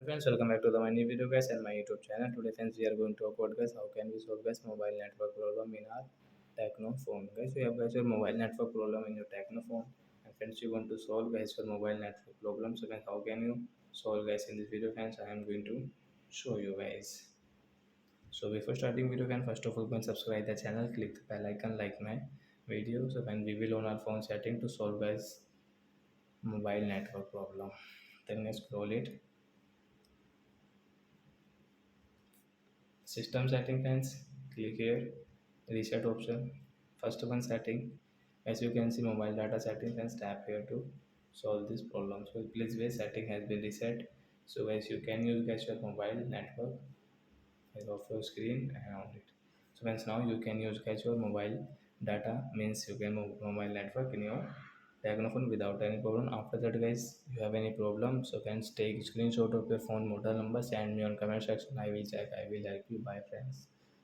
friends, welcome back to the my new video guys and my YouTube channel. Today friends we are going to talk about guys how can we solve guys mobile network problem in our Tecno phone. Guys we have guys your mobile network problem in your Tecno phone, and friends you want to solve guys your mobile network problem. So guys how can you solve guys in this video friends I am going to show you guys. So before starting video can first of all go and subscribe the channel, click the bell icon, like my video. So when we will on our phone setting to solve guys mobile network problem, then let's scroll it. System setting friends, click here, reset option, first one setting. As you can see mobile data settings, and tap here to solve this problem. So please wait, setting has been reset. So as you can use guys your mobile network as of your screen and on it. So friends now you can use guys your mobile data, means you can move mobile network in your Technophone without any problem. After that guys you have any problem, so friends take screenshot of your phone model number, send me on comment section. I will check, I will help you. Bye friends.